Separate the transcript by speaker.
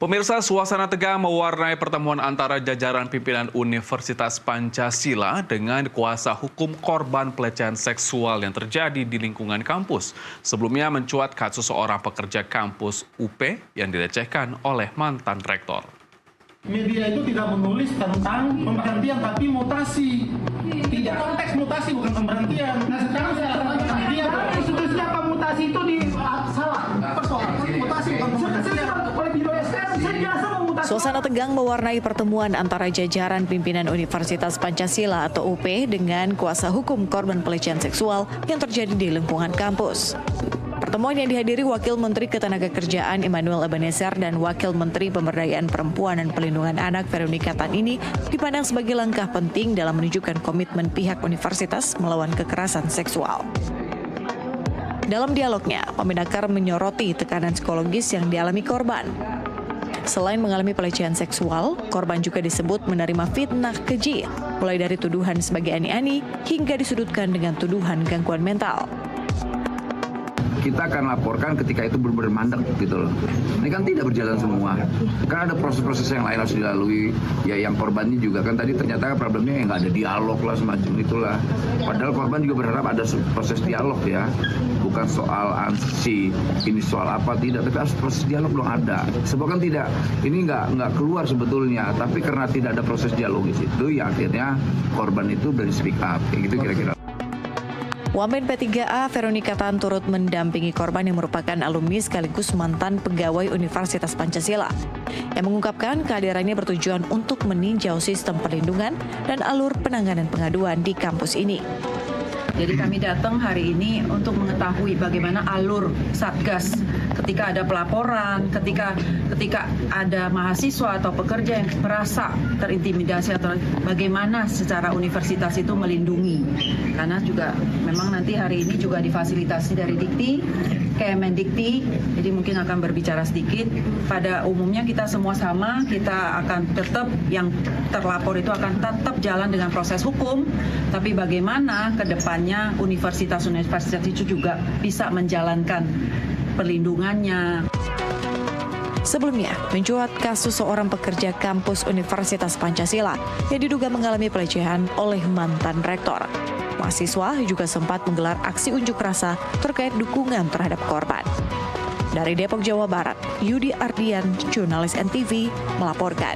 Speaker 1: Pemirsa, suasana tegang mewarnai pertemuan antara jajaran pimpinan Universitas Pancasila dengan kuasa hukum korban pelecehan seksual yang terjadi di lingkungan kampus. Sebelumnya mencuat kasus seorang pekerja kampus UP yang dilecehkan oleh mantan rektor.
Speaker 2: Media itu tidak menulis tentang pemberhentian tapi mutasi. Tidak konteks mutasi bukan pemberhentian. Nah sekarang saya terangkan ke media. Institusinya apa mutasi itu salah. Persoalan mutasi bukan pemberhentian.
Speaker 3: Suasana tegang mewarnai pertemuan antara jajaran pimpinan Universitas Pancasila atau UP dengan kuasa hukum korban pelecehan seksual yang terjadi di lingkungan kampus. Pertemuan yang dihadiri Wakil Menteri Ketenagakerjaan Immanuel Ebenezer dan Wakil Menteri Pemberdayaan Perempuan dan Pelindungan Anak Veronica Tan ini dipandang sebagai langkah penting dalam menunjukkan komitmen pihak universitas melawan kekerasan seksual. Dalam dialognya, Pemenakar menyoroti tekanan psikologis yang dialami korban. Selain mengalami pelecehan seksual, korban juga disebut menerima fitnah keji, mulai dari tuduhan sebagai ani-ani hingga disudutkan dengan tuduhan gangguan mental.
Speaker 4: Kita akan laporkan ketika itu benar-benar mandek gitu loh. Ini kan tidak berjalan semua. Kan ada proses-proses yang lain harus dilalui. Ya yang korbannya juga kan tadi ternyata problemnya yang nggak ada dialog lah semacam itulah. Padahal korban juga berharap ada proses dialog ya. Bukan soal ansi, ini soal apa tidak, tapi harus proses dialog belum ada. Sebab kan tidak, ini nggak keluar sebetulnya. Tapi karena tidak ada proses dialog di situ, ya akhirnya korban itu dari speak up, kayak gitu kira-kira.
Speaker 3: Wamen P3A Veronica Tan turut mendampingi korban yang merupakan alumni sekaligus mantan pegawai Universitas Pancasila yang mengungkapkan kehadirannya bertujuan untuk meninjau sistem perlindungan dan alur penanganan pengaduan di kampus ini.
Speaker 5: Jadi kami datang hari ini untuk mengetahui bagaimana alur Satgas ketika ada pelaporan, ketika ada mahasiswa atau pekerja yang merasa terintimidasi atau bagaimana secara universitas itu melindungi. Karena juga memang nanti hari ini juga difasilitasi dari Dikti, Kemendikti, jadi mungkin akan berbicara sedikit. Pada umumnya kita semua sama, kita akan tetap yang terlapor itu akan tetap jalan dengan proses hukum, tapi bagaimana ke depannya universitas-universitas itu juga bisa menjalankan perlindungannya.
Speaker 3: Sebelumnya, mencuat kasus seorang pekerja kampus Universitas Pancasila yang diduga mengalami pelecehan oleh mantan rektor. Mahasiswa juga sempat menggelar aksi unjuk rasa terkait dukungan terhadap korban. Dari Depok, Jawa Barat, Yudi Ardian, jurnalis NTV, melaporkan.